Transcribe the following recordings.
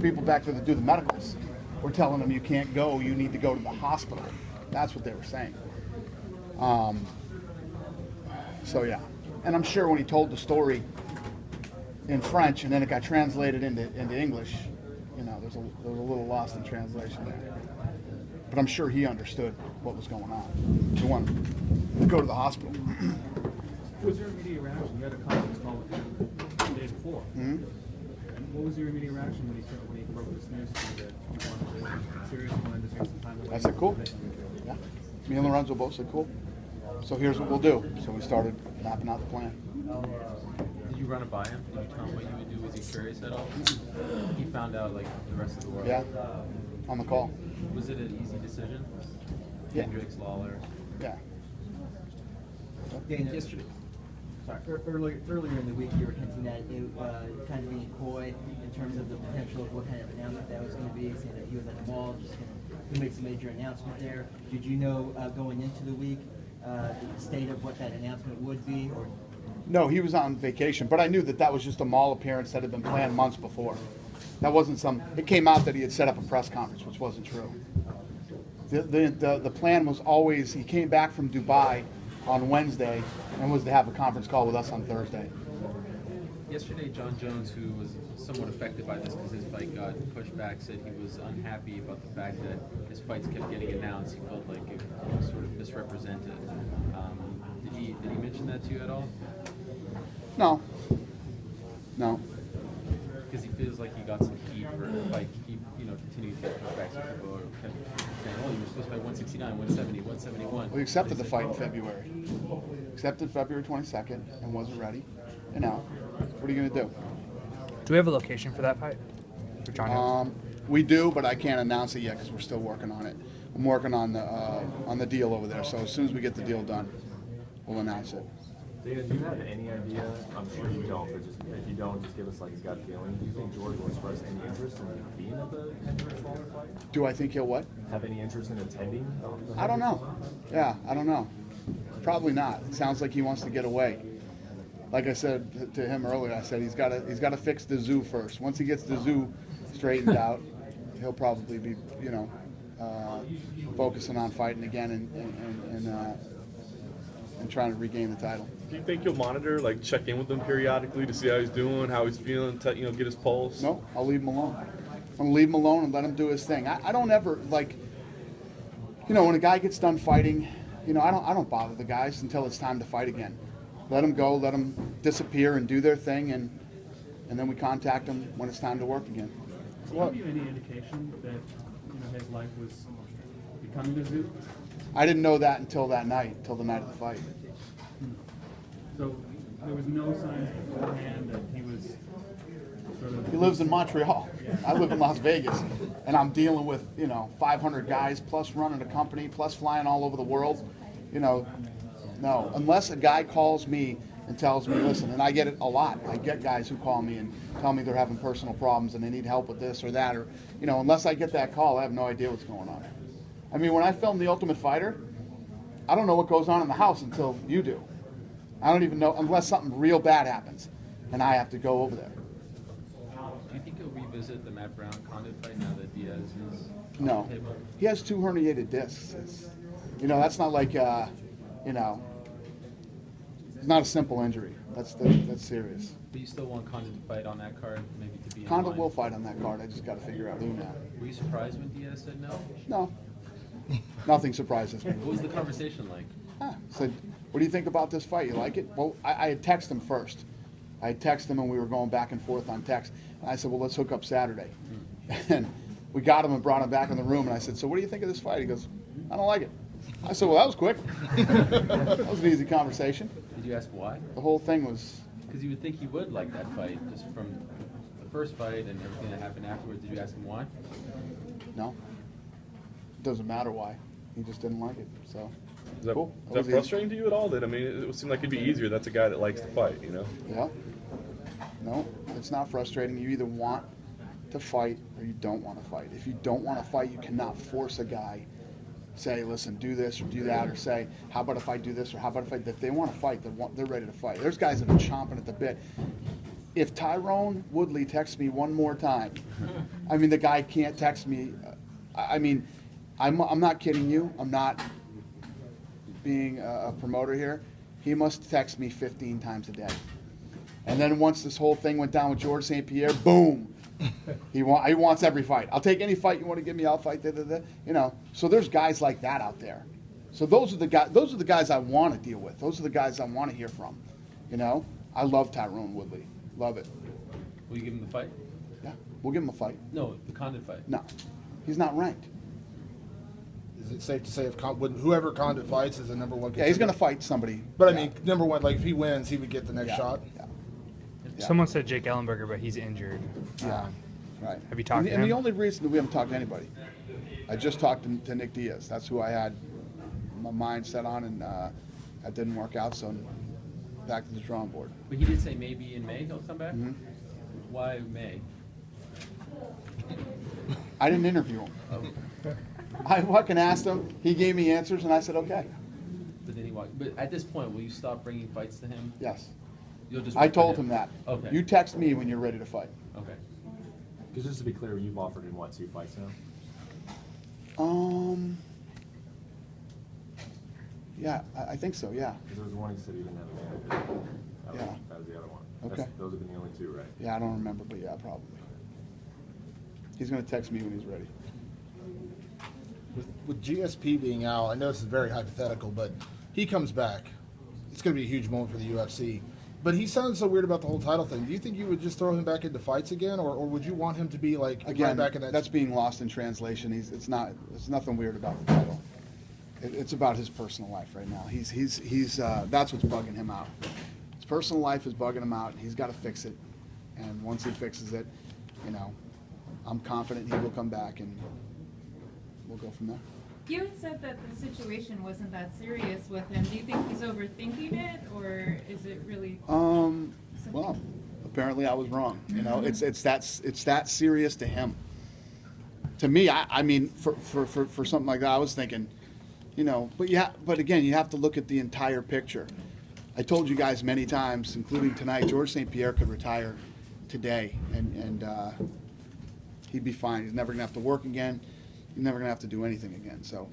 People back there that do the medicals were telling him, you can't go, you need to go to the hospital. That's what they were saying. So yeah, and I'm sure when he told the story in French and then it got translated into English, you know, there's a little lost in translation there. But I'm sure he understood what was going on. He wanted to go to the hospital. Was there immediate reaction? You had a conference call with him the day before. Mm-hmm. And what was your immediate reaction when he broke this news to you that you wanted to serious, wanted to take some time away? I said, cool. Yeah. Me and Lorenzo both said, cool. So here's what we'll do. So we started mapping out the plan. Did you run it by him? Did you tell him what you would do? Was he curious at all? He found out like the rest of the world. Yeah. On the call. Was it an easy decision? Yeah. Hendricks, Lawler. Yeah. Dan, yesterday, earlier in the week, you were hinting at it kind of being coy in terms of the potential of what kind of announcement that was going to be, saying that he was at the mall, just going to make some major announcement there. Did you know going into the week the state of what that announcement would be? Or No, he was on vacation, but I knew that was just a mall appearance that had been planned months before. That wasn't it came out that he had set up a press conference, which wasn't true. The plan was always, he came back from Dubai on Wednesday and was to have a conference call with us on Thursday. Yesterday, John Jones, who was somewhat affected by this because his fight got pushed back, said he was unhappy about the fact that his fights kept getting announced. He felt like it was sort of misrepresented. Did he mention that to you at all? No. No. Because he feels like he got some heat for the fight, continuing to get pushbacks. So people are kind of saying, oh, you were supposed to fight 169, 170, 171. We accepted the fight in February. Accepted February 22nd and wasn't ready. And now, what are you going to do? Do we have a location for that fight? For John Jones? We do, but I can't announce it yet because we're still working on it. I'm working on the deal over there, so as soon as we get the deal done, we'll announce it. Dana, do you have any idea? I'm sure you don't, but if you don't, just give us like a gut feeling. Do you think George will express any interest in being at the Hendricks Lawler fight? Do I think he'll what? Have any interest in attending? I don't know. Yeah, I don't know. Probably not. It sounds like he wants to get away. Like I said to him earlier, I said he's got to fix the zoo first. Once he gets the zoo straightened out, he'll probably be focusing on fighting again and trying to regain the title. Do you think you'll monitor, like check in with him periodically to see how he's doing, how he's feeling, get his pulse? No, I'll leave him alone. I'm gonna leave him alone and let him do his thing. I don't ever when a guy gets done fighting, I don't bother the guys until it's time to fight again. Let them go, let them disappear and do their thing, and then we contact them when it's time to work again. Did he give you any indication that his life was becoming a zoo? I didn't know that until that night, until the night of the fight. So there was no signs beforehand that he was sort of... He lives in Montreal. I live in Las Vegas, and I'm dealing with 500 guys, plus running a company, plus flying all over the world. No, unless a guy calls me and tells me, listen, and I get it a lot. I get guys who call me and tell me they're having personal problems and they need help with this or that, or unless I get that call, I have no idea what's going on. I mean, when I film The Ultimate Fighter, I don't know what goes on in the house until you do. I don't even know unless something real bad happens, and I have to go over there. Do you think he'll revisit the Matt Brown Condit fight now that Diaz is No, on the table? he has 2 herniated discs. That's not like it's not a simple injury. That's serious. But you still want Condit to fight on that card, maybe to be in Condit line? will fight on that card. I just got to figure out who now. Were you surprised when Diaz said no? No, nothing surprises me. What was the conversation like? Said, what do you think about this fight? You like it? Well, I had texted him first. I had texted him and we were going back and forth on text. And I said, well, let's hook up Saturday. And we got him and brought him back in the room. And I said, so what do you think of this fight? He goes, I don't like it. I said, well, that was quick. That was an easy conversation. Did you ask why? The whole thing was... Because you would think he would like that fight, just from the first fight and everything that happened afterwards. Did you ask him why? No. It doesn't matter why. He just didn't like it. So, Is that, cool. is that frustrating to you at all? That it would seem like it'd be easier. That's a guy that likes to fight, Yeah. No, it's not frustrating. You either want to fight or you don't want to fight. If you don't want to fight, you cannot force a guy. Say, listen, do this or do that, or say, how about if I do this, or how about if I... If they want to fight, they're ready to fight. There's guys that are chomping at the bit. if Tyrone Woodley texts me one more time, I mean, the guy can't text me. I mean, I'm not kidding you. I'm not being a promoter here. He must text me 15 times a day. And then once this whole thing went down with George St. Pierre, boom. He wants every fight. I'll take any fight you want to give me. I'll fight. You know. So there's guys like that out there. So those are the guys. Those are the guys I want to deal with. Those are the guys I want to hear from. You know. I love Tyrone Woodley. Love it. Will you give him the fight? Yeah. We'll give him a fight. No, the Condit fight. No. He's not ranked. Is it safe to say if whoever Condit fights is the number one? Yeah, he's contender? going to fight somebody. But I Yeah. mean, number one, like if he wins, he would get the next Yeah. shot. Yeah. Yeah. Someone said Jake Ellenberger, but he's injured. Yeah. Right. Have you talked to And the him? only reason that we haven't talked to anybody, I just talked to Nick Diaz. That's who I had my mind set on, and that didn't work out. So back to the drawing board. But he did say maybe in May he'll come back. Mhm. Why May? I didn't interview him. Oh. I fucking asked him. He gave me answers, and I said okay. But then he walked. But at this point, will you stop bringing fights to him? Yes. You'll just. I wait for told him that. Okay. You text me when you're ready to fight. Okay. Because just to be clear, you've offered him what, 2 fights now? Yeah, I think so. Yeah. Because there was one he said he didn't have a manager. Yeah. That was the other one. Okay. Those have been the only 2, right? Yeah, I don't remember, but yeah, probably. He's gonna text me when he's ready. With GSP being out, I know this is very hypothetical, but he comes back. It's going to be a huge moment for the UFC. But he sounds so weird about the whole title thing. Do you think you would just throw him back into fights again, or would you want him to be like Again, right back in that? that's being lost in translation. It's nothing weird about the title. It's about his personal life right now. He's that's what's bugging him out. His personal life is bugging him out. He's got to fix it, and once he fixes it, you know, I'm confident he will come back, and we'll go from there. You had said that the situation wasn't that serious with him. Do you think he's overthinking it, or is it really? Well, apparently I was wrong. You know, it's that serious to him. To me, I mean, for something like that, I was thinking, you know, but again, you have to look at the entire picture. I told you guys many times, including tonight, George St. Pierre could retire today, and he'd be fine. He's never gonna have to work again. He's never gonna have to do anything again. So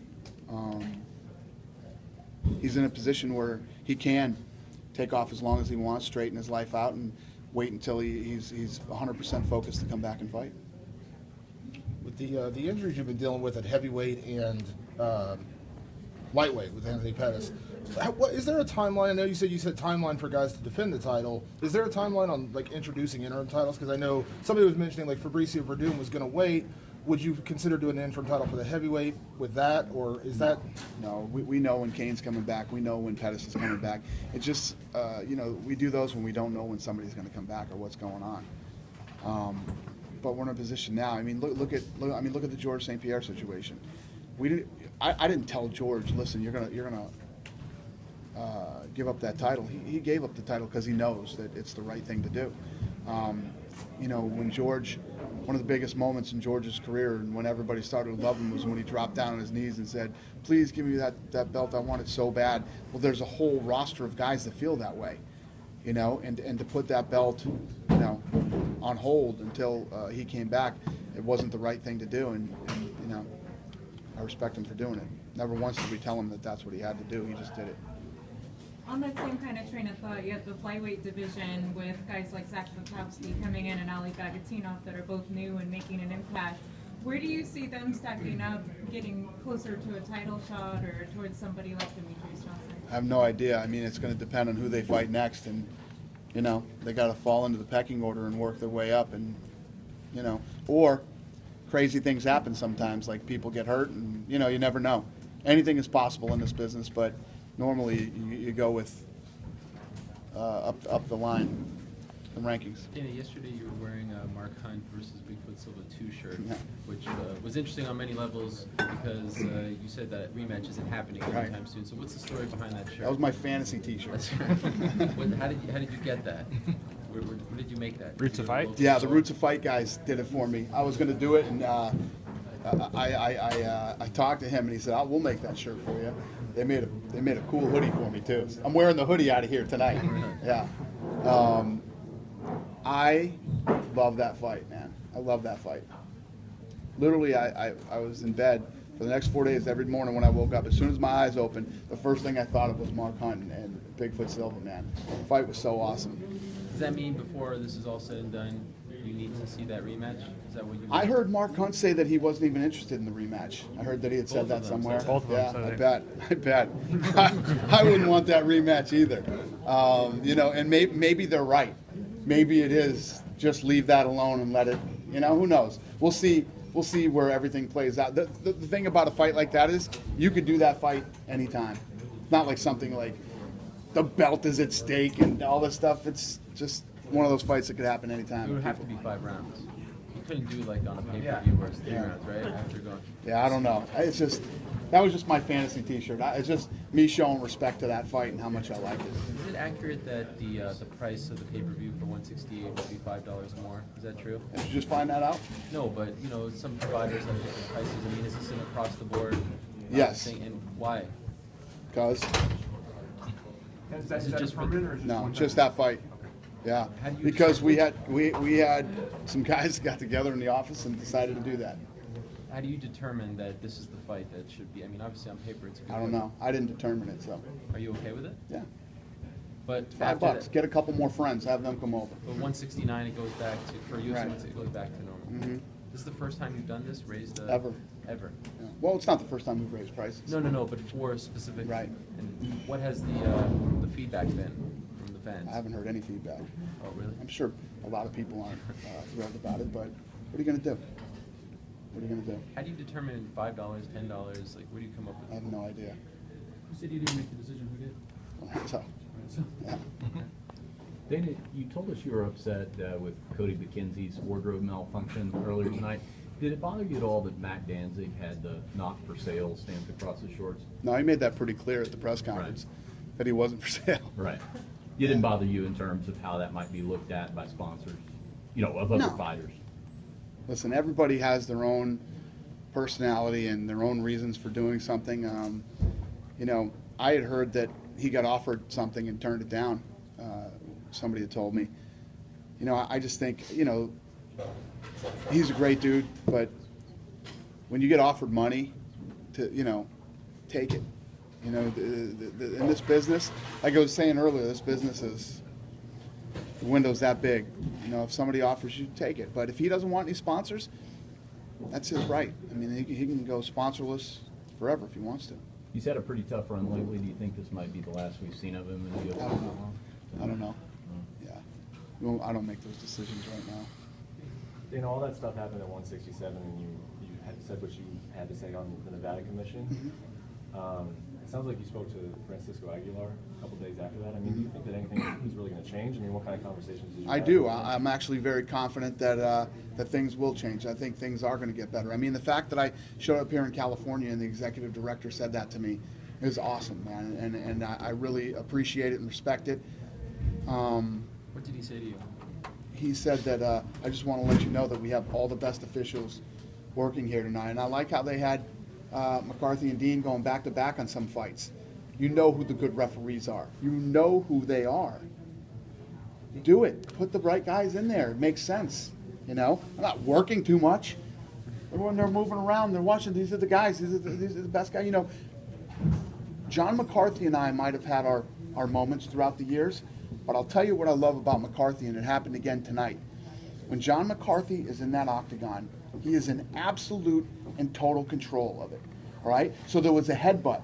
he's in a position where he can take off as long as he wants, straighten his life out, and wait until he's 100% focused to come back and fight. With the injuries you've been dealing with at heavyweight and lightweight with Anthony Pettis, what is there a timeline? I know you said timeline for guys to defend the title. Is there a timeline on like introducing interim titles? Because I know somebody was mentioning like Fabricio Verdum was going to wait. Would you consider doing an interim title for the heavyweight with that, or is that? No, we know when Kane's coming back. We know when Pettis is coming back. It's just, you know, we do those when we don't know when somebody's going to come back or what's going on. But we're in a position now. I mean, look at the George St. Pierre situation. I didn't tell George, listen, you're gonna give up that title. He gave up the title because he knows that it's the right thing to do. You know, when George, one of the biggest moments in George's career and when everybody started to love him was when he dropped down on his knees and said, please give me that belt, I want it so bad. Well, there's a whole roster of guys that feel that way, you know, and to put that belt, you know, on hold until he came back, it wasn't the right thing to do, and you know, I respect him for doing it. Never once did we tell him that that's what he had to do, he just did it. On that same kind of train of thought, you have the flyweight division with guys like Zach Potowski coming in and Ali Bagatinov that are both new and making an impact. Where do you see them stacking up, getting closer to a title shot or towards somebody like Demetrius Johnson? I have no idea. I mean, it's going to depend on who they fight next, and you know, they got to fall into the pecking order and work their way up, and you know, or crazy things happen sometimes, like people get hurt, and you know, you never know. Anything is possible in this business, but normally you go with up the line, the rankings. Danny, yesterday you were wearing a Mark Hunt versus Bigfoot Silva 2 shirt, Yeah. which was interesting on many levels because you said that rematch isn't happening anytime soon. So what's the story behind that shirt? That was my fantasy T-shirt. That's right. How did you get that? Where did you make that? Roots of Fight? Yeah, the Roots of Fight guys did it for me. I was going to do it, and I talked to him, and he said, "We'll make that shirt for you." They made a cool hoodie for me too. I'm wearing the hoodie out of here tonight. Yeah. I love that fight, man. I love that fight. Literally, I was in bed for the next 4 days. Every morning when I woke up, as soon as my eyes opened, the first thing I thought of was Mark Hunt and Bigfoot Silva, man. The fight was so awesome. Does that mean before this is all said and done, you need to see that rematch? Is that what you? I heard Mark Hunt say that he wasn't even interested in the rematch. I heard that he had said Both of that them somewhere. said Both of them Yeah, said I bet. I wouldn't want that rematch either. You know, and maybe they're right. Maybe it is just leave that alone and let it. You know, who knows? We'll see. We'll see where everything plays out. The thing about a fight like that is you could do that fight anytime. It's not like something like the belt is at stake and all this stuff. It's just one of those fights that could happen anytime. It would have to be 5 rounds. You couldn't do like on a pay-per-view where it's 3 rounds, right? After going. Yeah, I don't know. It's just that was just my fantasy T-shirt. It's just me showing respect to that fight and how much I like it. Is it accurate that the price of the pay-per-view for 168 will be $5 more? Is that true? Did you just find that out? No, but you know some providers have different prices. I mean, is this an across the board? Yes. Thing? And why? Because Is it just for no, just that fight. Yeah, How do you because we had some guys got together in the office and decided to do that. How do you determine that this is the fight that should be? I mean, obviously on paper it's a good I don't fight. know. I didn't determine it, so Are you okay with it? yeah. But $5. after Get a couple more friends. Have them come over. But 169, it goes back to for UFC. Right. It goes back to normal. Mhm. This is the first time you've done this, raised Ever. ever. Yeah. Well, it's not the first time we've raised prices. No, but for specific. Right. And what has the feedback been from the fans? I haven't heard any feedback. Oh, really? I'm sure a lot of people aren't thrilled about it, but what are you going to do? What are you going to do? How do you determine $5, $10? Like, where do you come up I with? have no idea. You said you didn't make the decision. Who did? So, yeah. Dana, you told us you were upset with Cody McKenzie's wardrobe malfunction earlier tonight. Did it bother you at all that Matt Danzig had the "not for sale" stamped across his shorts? No, he made that pretty clear at the press conference that he wasn't for sale. Right. It didn't bother you in terms of how that might be looked at by sponsors, you know, of other No. fighters. Listen, everybody has their own personality and their own reasons for doing something. You know, I had heard that he got offered something and turned it down. Somebody had told me. You know, I just think, you know, he's a great dude, but when you get offered money to, you know, take it. You know, in this business, like I was saying earlier, this business is, the window's that big. You know, if somebody offers you, take it. But if he doesn't want any sponsors, that's his right. I mean, he can go sponsorless forever if he wants to. He's had a pretty tough run lately. Do you think this might be the last we've seen of him in the UFC? I don't know. I don't know. Yeah. Well, I don't make those decisions right now. You know, all that stuff happened at 167, and you had said what you had to say on the Nevada Commission. It sounds like you spoke to Francisco Aguilar a couple days after that. I mean, do you think that anything is really going to change? I mean, what kind of conversations did you have? I do. I'm actually very confident that that things will change. I think things are going to get better. I mean, the fact that I showed up here in California and the executive director said that to me is awesome, man, and I really appreciate it and respect it. What did he say to you? He said that I just want to let you know that we have all the best officials working here tonight, and I like how they had McCarthy and Dean going back to back on some fights. You know who the good referees are. You know who they are. Do it. Put the right guys in there. It makes sense. You know, I'm not working too much. When they're moving around, they're watching. These are the guys. These are the best guys. You know, John McCarthy and I might have had our moments throughout the years, but I'll tell you what I love about McCarthy, and it happened again tonight. When John McCarthy is in that octagon, he is in absolute and total control of it. All right? So there was a headbutt.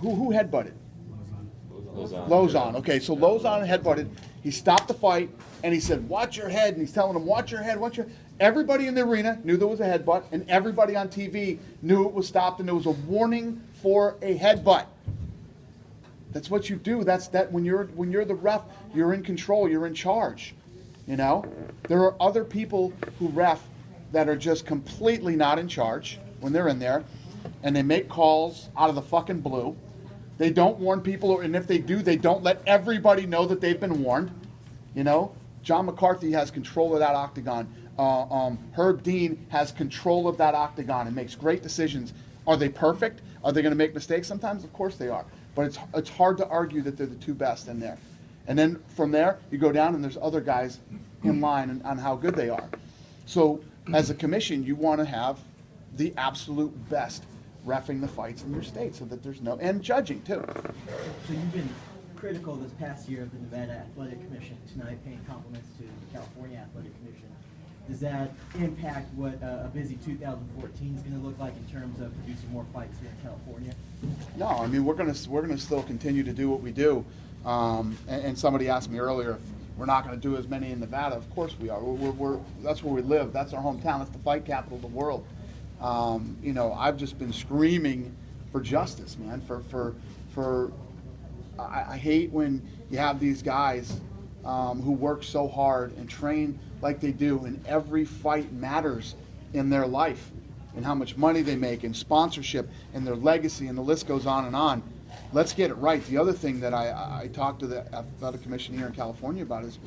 Who headbutted? Lozon. Okay, so Lozon headbutted. He stopped the fight, and he said, watch your head. And he's telling him, watch your head, watch your... Everybody in the arena knew there was a headbutt, and everybody on TV knew it was stopped, and there was a warning for a headbutt. That's what you do. That's that when you're the ref, you're in control, you're in charge. You know? There are other people who ref that are just completely not in charge when they're in there, and they make calls out of the fucking blue. They don't warn people, and if they do, they don't let everybody know that they've been warned. You know? John McCarthy has control of that octagon. Herb Dean has control of that octagon and makes great decisions. Are they perfect? Are they going to make mistakes sometimes? Of course they are. But it's hard to argue that they're the two best in there. And then from there, you go down and there's other guys in line on how good they are. So as a commission, you want to have the absolute best reffing the fights in your state so that there's no, and judging too. So you've been critical this past year of the Nevada Athletic Commission, tonight paying compliments to the California Athletic Commission. Does that impact what a busy 2014 is going to look like in terms of producing more fights here in California? No, I mean, we're gonna still continue to do what we do. And somebody asked me earlier if we're not gonna do as many in Nevada. Of course we are. That's where we live. That's our hometown. That's the fight capital of the world. You know, I've just been screaming for justice, man. I hate when you have these guys who work so hard and train like they do, and every fight matters in their life, and how much money they make, and sponsorship, and their legacy, and the list goes on and on. Let's get it right. The other thing that I talked to the Athletic Commission here in California about is,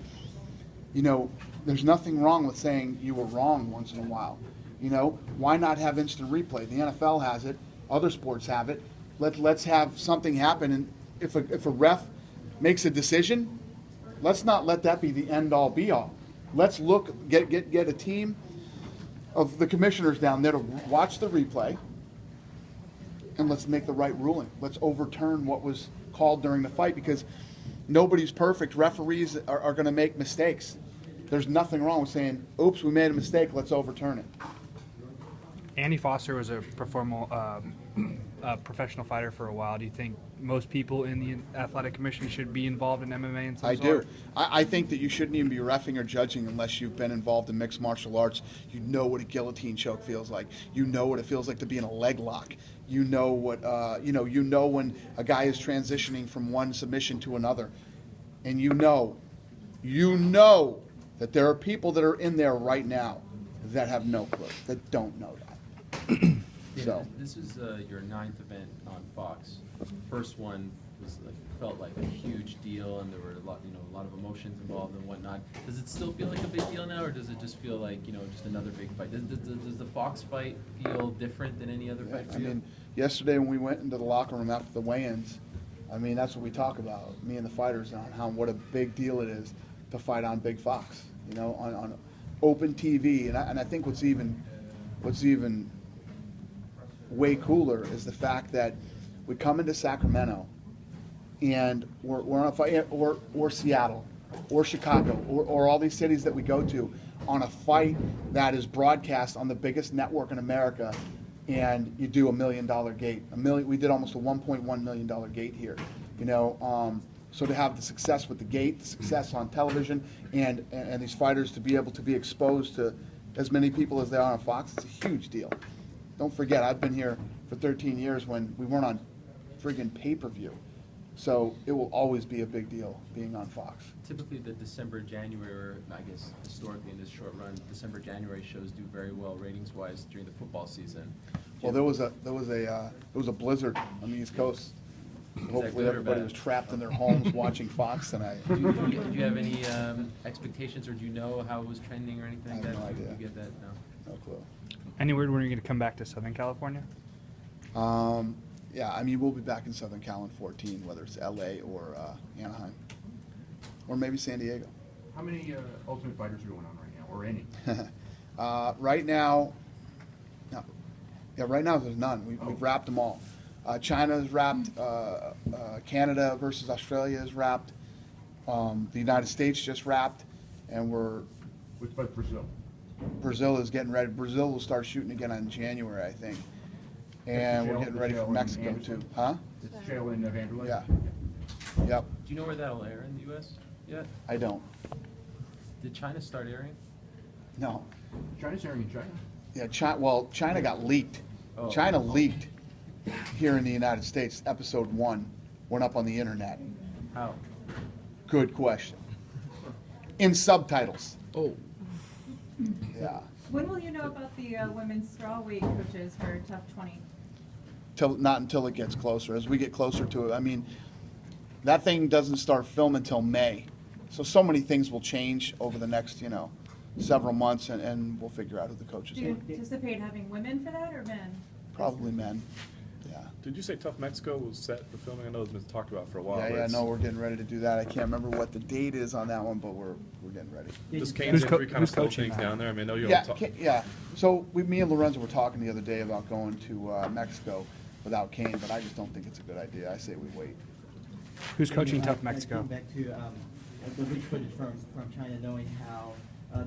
you know, there's nothing wrong with saying you were wrong once in a while. You know, why not have instant replay? The NFL has it. Other sports have it. Let's have something happen. And if a ref makes a decision, let's not let that be the end-all, be-all. Let's get a team of the commissioners down there to watch the replay, and let's make the right ruling. Let's overturn what was called during the fight, because nobody's perfect. Referees are going to make mistakes. There's nothing wrong with saying, oops, we made a mistake, let's overturn it. Andy Foster was a professional fighter for a while. Do you think most people in the athletic commission should be involved in MMA in some I sort? do. I think that you shouldn't even be reffing or judging unless you've been involved in mixed martial arts. You know what a guillotine choke feels like. You know what it feels like to be in a leg lock. You know what you know when a guy is transitioning from one submission to another, and you know that there are people that are in there right now that have no clue, that don't know that. So This is your 9th event on Fox. First one was felt like a huge deal, and there were a lot of emotions involved and whatnot. Does it still feel like a big deal now, or does it just feel like just another big fight? Does the Fox fight feel different than any other fight for you? I mean, yesterday when we went into the locker room after the weigh-ins, I mean, that's what we talk about, me and the fighters, on what a big deal it is to fight on Big Fox, on open TV. And I think what's even way cooler is the fact that we come into Sacramento and we're on a fight, or Seattle, or Chicago, or all these cities that we go to, on a fight that is broadcast on the biggest network in America, and you do $1 million gate. We did almost a $1.1 million gate here. So to have the success with the gate, the success on television, and these fighters to be able to be exposed to as many people as they are on Fox, it's a huge deal. Don't forget, I've been here for 13 years when we weren't on friggin' pay-per-view. So it will always be a big deal being on Fox. Typically, the December, January, or I guess historically in this short run, December, January shows do very well ratings-wise during the football season. Well, there was a blizzard on the East Coast. Hopefully everybody was trapped in their homes watching Fox tonight. Do you have any expectations, or do you know how it was trending or anything like that? I have no idea. You get that? No. No clue. Any word when you're going to come back to Southern California? Yeah, I mean, we'll be back in Southern Cal in 14, whether it's LA or Anaheim, or maybe San Diego. How many Ultimate Fighters are going on right now, or any? Right now, no. Yeah, right now there's none. We've wrapped them all. China's wrapped. Canada versus Australia is wrapped. The United States just wrapped, and Which about Brazil? Brazil is getting ready. Brazil will start shooting again in January, I think. And we're getting ready for Mexico too. Huh? It's jail in Vanderlei? Yeah. Yep. Do you know where that'll air in the U.S. yet? I don't. Did China start airing? No. China's airing in China. Yeah, China got leaked. Oh. China leaked here in the United States. Episode 1 went up on the internet. How? Good question. In subtitles. Oh. Yeah. When will you know about the women's strawweight coaches for Tough 20? Not until it gets closer. As we get closer to it, I mean, that thing doesn't start film until May. So many things will change over the next, several months, and we'll figure out who the coaches Do you are. anticipate having women for that or men? Probably men. Yeah. Did you say Tough Mexico was set for filming? I know it's been talked about for a while. Yeah, but yeah, it's- no, we're getting ready to do that. I can't remember what the date is on that one, but we're getting ready. Does Kane's injury kind of who's slow coaching things that? down there? I mean, I know you Yeah, all talk. yeah. So me and Lorenzo were talking the other day about going to Mexico without Kane, but I just don't think it's a good idea. I say we wait. Who's coaching Tough I Mexico? think back to the leak footage from China, knowing how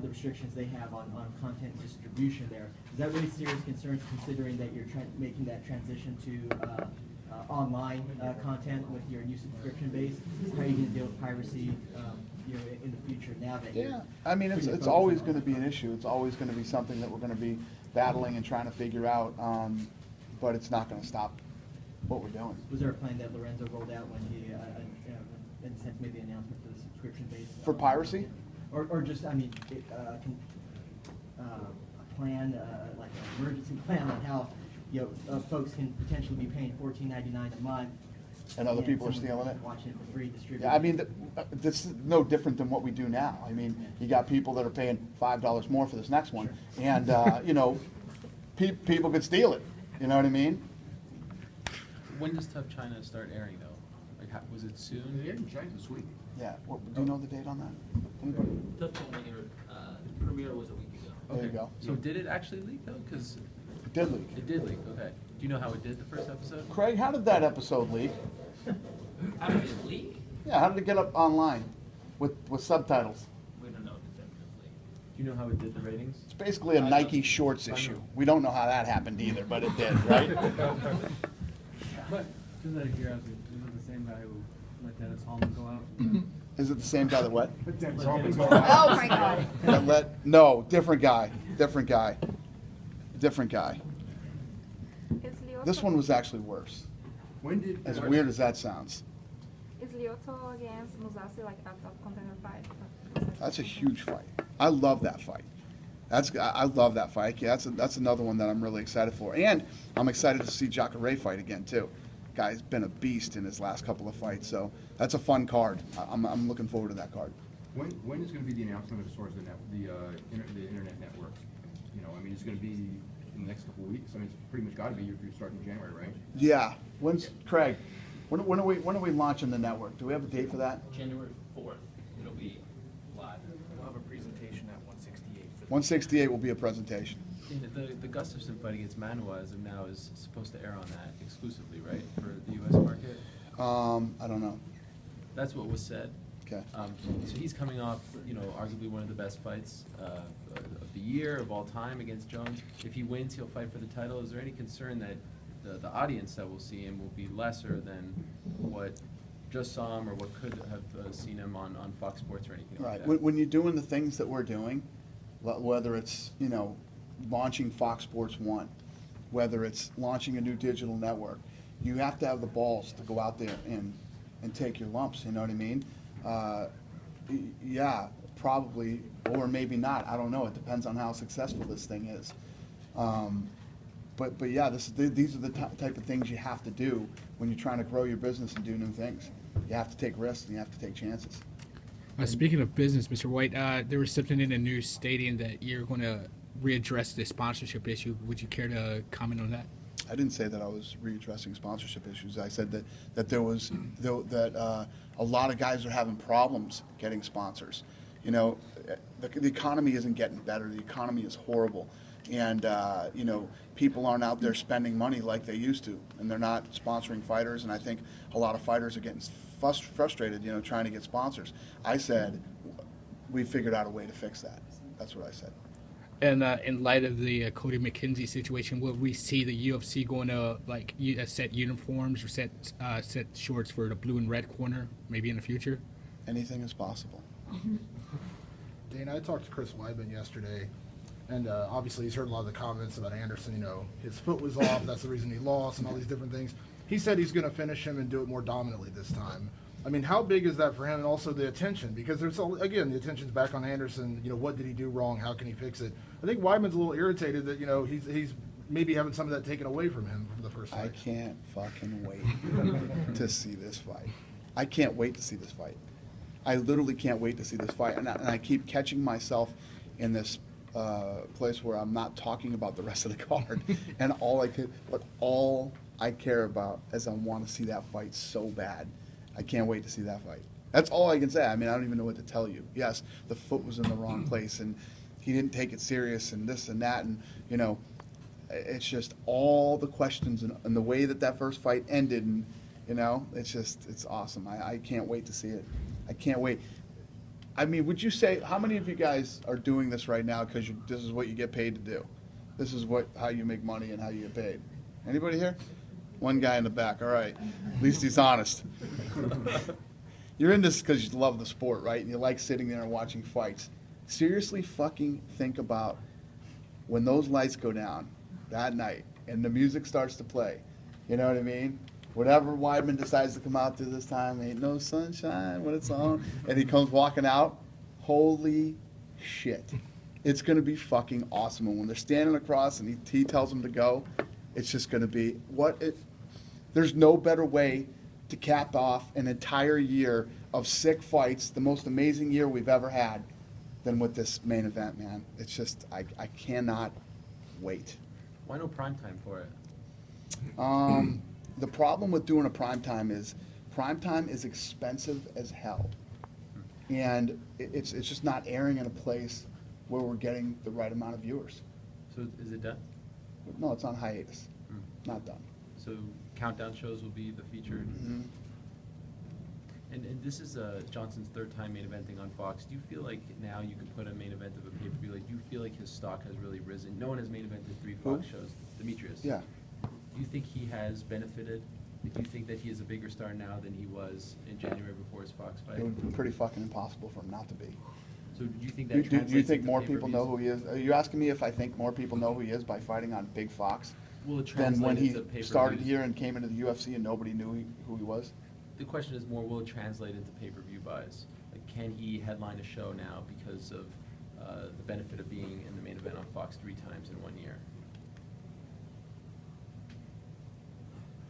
the restrictions they have on content distribution there. Is that really serious concerns, considering that you're making that transition to online content with your new subscription base? How are you going to deal with piracy in the future now that Yeah, I mean, it's always going to be an issue. It's always going to be something that we're going to be battling and trying to figure out, but it's not going to stop what we're doing. Was there a plan that Lorenzo rolled out when he, in a sense, made the announcement for the subscription base? For piracy? Or just, I mean, a plan, like an emergency plan on how, folks can potentially be paying $14.99 a month. And other people are someone stealing it? Watching it for free, distributing. Yeah, I mean, this is no different than what we do now. I mean, you got people that are paying $5 more for this next one, and, people could steal it. You know what I mean? When does Tough China start airing though? Like, was it soon? Yeah, in China this week. Yeah. Do you know the date on that? Anybody? Tough China premiere was a week ago. There you go. So did it actually leak though? Because It did leak. it did leak. Okay. Do you know how it did the first episode? Craig, how did that episode leak? How did it leak? Yeah, how did it get up online with subtitles? We don't know definitively. Do you know how it did the ratings? It's basically a Nike Shorts issue. We don't know how that happened either, but it did, right? But just out of curiosity, is it the same guy who let Dennis Hallman go out? Is it the same guy that what? Oh my God. No, different guy. Different guy. Different guy. This one was actually worse. When did? As weird as that sounds. Is Lyoto against Musashi like a top contender fight? That's a huge fight. I love that fight. I love that fight. Yeah, that's another one that I'm really excited for. And I'm excited to see Jacare fight again too. Guy's been a beast in his last couple of fights, so that's a fun card. I'm looking forward to that card. When is going to be the announcement as far as the internet network? I mean, it's going to be in the next couple of weeks. I mean, it's pretty much got to be if you're starting in January, right? Yeah. When's Craig? When are we launching the network? Do we have a date for that? January 4th, it'll be live. We'll have a presentation at 168. 168 will be a presentation. Yeah, the Gustafson fight against Manuwa as of now is supposed to air on that exclusively, right, for the U.S. market? I don't know. That's what was said. Okay. So he's coming off, arguably one of the best fights of the year, of all time, against Jones. If he wins, he'll fight for the title. Is there any concern that the audience that will see him will be lesser than what just saw him or what could have seen him on Fox Sports or anything like that? Right. When you're doing the things that we're doing, whether it's, launching Fox Sports 1, whether it's launching a new digital network, you have to have the balls to go out there and take your lumps, you know what I mean? Yeah, probably, or maybe not. I don't know. It depends on how successful this thing is. But yeah, these are the type of things you have to do when you're trying to grow your business and do new things. You have to take risks and you have to take chances. Speaking of business, Mr. White, there was something in the news stating that you're going to readdress the sponsorship issue. Would you care to comment on that? I didn't say that I was readdressing sponsorship issues. I said that there was a lot of guys are having problems getting sponsors. The economy isn't getting better. The economy is horrible, and people aren't out there spending money like they used to, and they're not sponsoring fighters. And I think a lot of fighters are getting frustrated, trying to get sponsors. I said we figured out a way to fix that. That's what I said. And in light of the Cody McKenzie situation, will we see the UFC going to set uniforms or set shorts for the blue and red corner maybe in the future? Anything is possible. Dana, I talked to Chris Weidman yesterday, and obviously he's heard a lot of the comments about Anderson. His foot was off, that's the reason he lost, and all these different things. He said he's going to finish him and do it more dominantly this time. I mean, how big is that for him, and also the attention? Because again, the attention's back on Anderson. What did he do wrong? How can he fix it? I think Weidman's a little irritated that he's maybe having some of that taken away from him from the first fight. I can't fucking wait to see this fight. I can't wait to see this fight. I literally can't wait to see this fight, and I keep catching myself in this place where I'm not talking about the rest of the card, and all I care about is I want to see that fight so bad. I can't wait to see that fight. That's all I can say. I mean, I don't even know what to tell you. Yes, the foot was in the wrong place, and he didn't take it serious, and this and that, and, you know, it's just all the questions and the way that first fight ended, and, you know, it's awesome. I can't wait to see it. I can't wait. I mean, would you say, how many of you guys are doing this right now because this is what you get paid to do? This is how you make money and how you get paid. Anybody here? One guy in the back. All right. At least he's honest. You're in this because you love the sport, right? And you like sitting there and watching fights. Seriously fucking think about when those lights go down that night and the music starts to play. You know what I mean? Whatever Weidman decides to come out to this time, ain't no sunshine when it's on, and he comes walking out, holy shit. It's going to be fucking awesome. And when they're standing across and he tells them to go, it's just going to be there's no better way to cap off an entire year of sick fights, the most amazing year we've ever had, than with this main event, man. It's just, I cannot wait. Why no prime time for it? The problem with doing a prime time is expensive as hell. And it's just not airing in a place where we're getting the right amount of viewers. So is it done? No, it's on hiatus. Not done. So countdown shows will be the featured. Mm-hmm. And this is Johnson's third time main eventing on Fox. Do you feel like now you can put a main event of a pay-per-view? Like, do you feel like his stock has really risen? No one has main evented 3 Fox shows. Demetrius. Yeah. Do you think he has benefited? Do you think that he is a bigger star now than he was in January before his Fox fight? It would be pretty fucking impossible for him not to be. So do you think that translates Do you think into more people know pay-per-views? who he is? Are you asking me if I think more people know who he is by fighting on Big Fox Will it than when translate he into pay-per-views? started here and came into the UFC and nobody knew who he was? The question is more, will it translate into pay-per-view buys? Like, can he headline a show now because of the benefit of being in the main event on Fox 3 times in 1 year?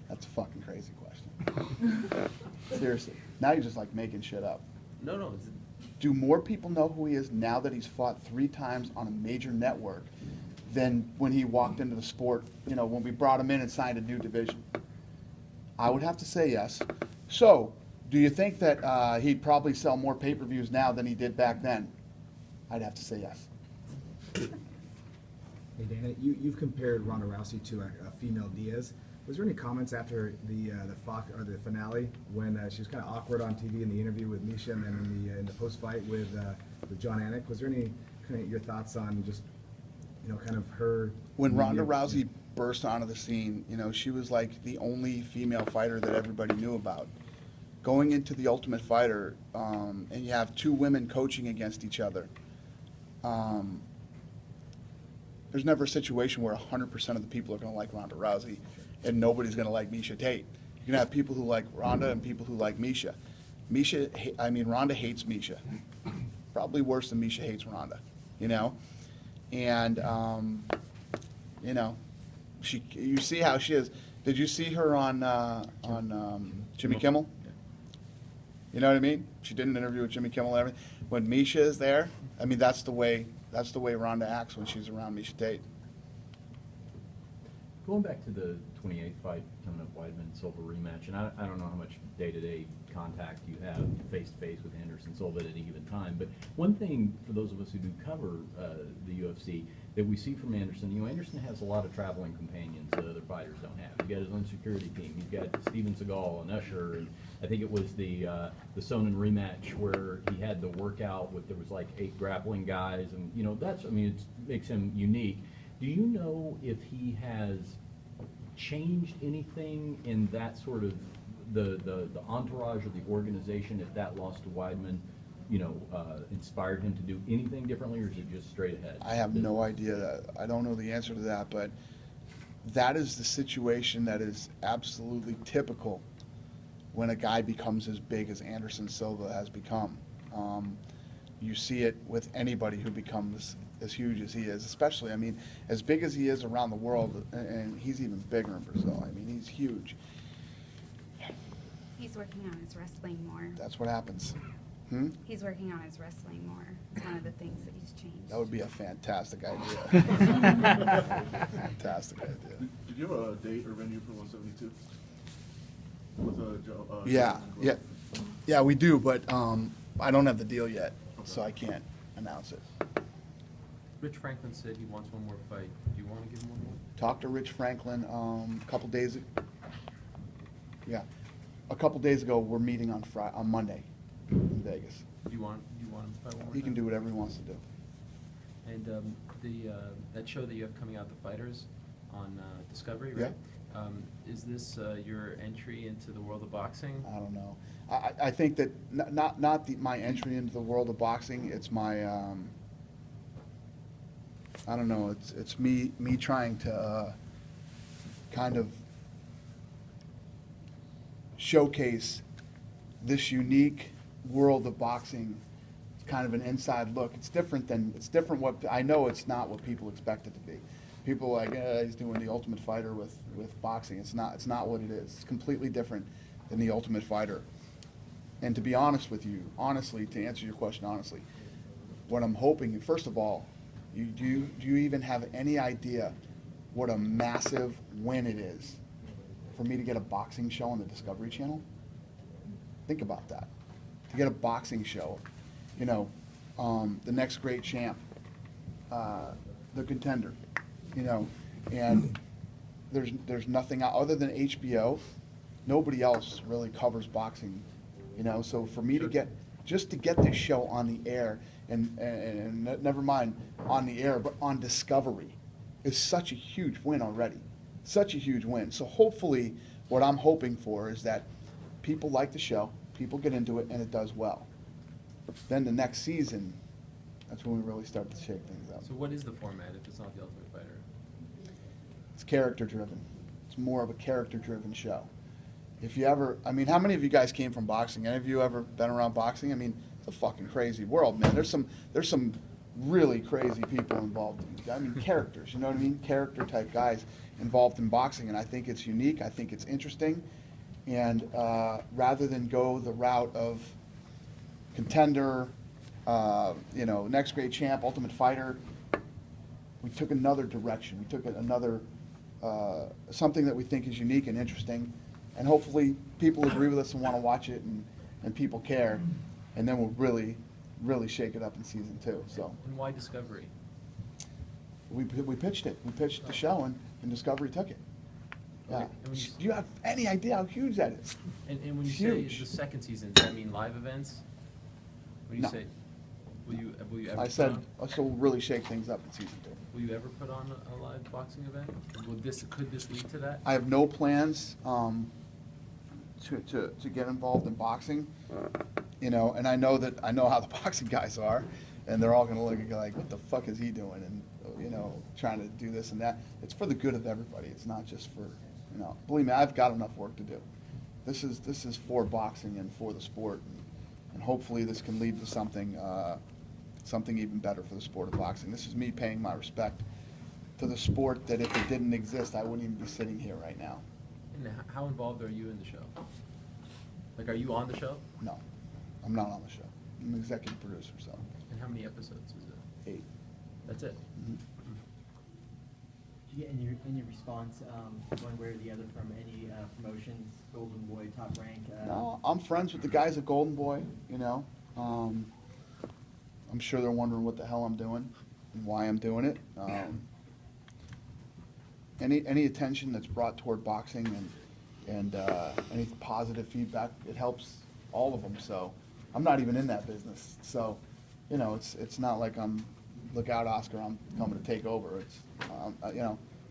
That's a fucking crazy question. Seriously. Now you're just like making shit up. No, no. Do more people know who he is now that he's fought 3 times on a major network than when he walked into the sport, you know, when we brought him in and signed a new division? I would have to say yes. So, do you think that he'd probably sell more pay-per-views now than he did back then? I'd have to say yes. Hey Dana, you've compared Ronda Rousey to a female Diaz. Was there any comments after the Fox or the finale when she was kind of awkward on TV in the interview with Misha and then in the post fight with John Anik? Was there any kind of your thoughts on just kind of her when Ronda Rousey burst onto the scene? You know, she was like the only female fighter that everybody knew about. Going into the Ultimate Fighter, and you have 2 women coaching against each other. There's never a situation where 100% of the people are going to like Ronda Rousey and nobody's going to like Misha Tate. You're going to have people who like Ronda and people who like Misha. Ronda hates Misha. Probably worse than Misha hates Ronda, you know? And, you see how she is. Did you see her on Jimmy Kimmel? You know what I mean? She did an interview with Jimmy Kimmel and everything. When Misha is there, I mean, that's the way Ronda acts when she's around Misha Tate. Going back to the 28th fight coming up, Weidman-Silva rematch, and I don't know how much day-to-day contact you have face-to-face with Anderson Silva at any given time, but one thing for those of us who do cover the UFC that we see from Anderson, Anderson has a lot of traveling companions that other fighters don't have. He's got his own security team. He's got Steven Seagal and Usher, and I think it was the Sonnen rematch where he had the workout with, there was like 8 grappling guys, and it makes him unique. Do you know if he has changed anything in that sort of the entourage of the organization, if that loss to Weidman, inspired him to do anything differently, or is it just straight ahead? I have no idea. I don't know the answer to that, but that is the situation that is absolutely typical when a guy becomes as big as Anderson Silva has become. You see it with anybody who becomes as huge as he is, especially, as big as he is around the world, and he's even bigger in Brazil. He's huge. He's working on his wrestling more. That's what happens. He's working on his wrestling more. It's one of the things that he's changed. That would be a fantastic idea. Fantastic idea. Did you have a date or venue for 172? With Joe? Yeah, we do, but I don't have the deal yet, so I can't announce it. Rich Franklin said he wants one more fight. Do you want to give him one more? Talked to Rich Franklin a couple days. Yeah, a couple days ago. We're meeting on Monday in Vegas. Do you want him to fight one more He can time? do whatever he wants to do. And that show that you have coming out, The Fighters, on Discovery, right? Is this your entry into the world of boxing? I don't know. I think that not my entry into the world of boxing. It's my I don't know. It's me trying to kind of showcase this unique world of boxing. It's kind of an inside look. It's different what I know. It's not what people expect it to be. People are like, he's doing the Ultimate Fighter with boxing. It's not what it is. It's completely different than the Ultimate Fighter. And to be honest with you, honestly, to answer your question honestly, what I'm hoping, first of all, do you even have any idea what a massive win it is for me to get a boxing show on the Discovery Channel? Think about that. To get a boxing show, the next great champ, the contender, and there's nothing other than HBO. Nobody else really covers boxing, So for me to get this show on the air, and never mind on the air, but on Discovery, is such a huge win already. Such a huge win. So hopefully, what I'm hoping for is that people like the show, people get into it, and it does well. Then the next season, that's when we really start to shake things up. So what is the format if it's not the Ultimate Fighter? It's character driven. It's more of a character driven show. If you ever, how many of you guys came from boxing? Any of you ever been around boxing? It's a fucking crazy world, man. There's some really crazy people involved. Characters, you know what I mean? Character type guys involved in boxing, and I think it's unique. I think it's interesting. And rather than go the route of contender, next great champ, Ultimate Fighter, we took another direction. We took another something that we think is unique and interesting, and hopefully people agree with us and want to watch it, and people care, and then we'll really, really shake it up in season 2. So. And why Discovery? We pitched it. We pitched the show, and Discovery took it. Yeah. Okay. Do you have any idea how huge that is? And when you Huge. say the second season, does that mean live events? When you No. say, will you ever? I said, so we'll really shake things up in season 2. Will you ever put on a live boxing event? Could this lead to that? I have no plans to get involved in boxing, and I know how the boxing guys are, and they're all going to look at like, what the fuck is he doing? And trying to do this and that. It's for the good of everybody. It's not just for, believe me, I've got enough work to do. This is for boxing and for the sport, and hopefully this can lead to something even better for the sport of boxing. This is me paying my respect to the sport that if it didn't exist, I wouldn't even be sitting here right now. And how involved are you in the show? Like, are you on the show? No, I'm not on the show. I'm an executive producer, so. And how many episodes is it? 8. That's it? Mhm. Did you get any response, one way or the other, from any promotions, Golden Boy, Top Rank? No, I'm friends with the guys at Golden Boy, I'm sure they're wondering what the hell I'm doing and why I'm doing it. Any attention that's brought toward boxing and any positive feedback, it helps all of them. So I'm not even in that business. So, it's not like look out, Oscar, I'm coming to take over. It's,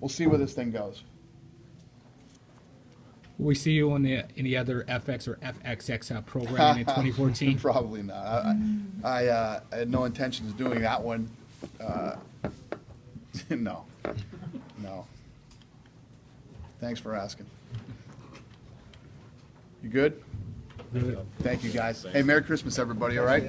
we'll see where this thing goes. Will we see you on any other FX or FXX program in 2014? Probably not. I had no intentions of doing that one. No. Thanks for asking. You good? Good. Thank you, guys. Hey, Merry Christmas, everybody, all right?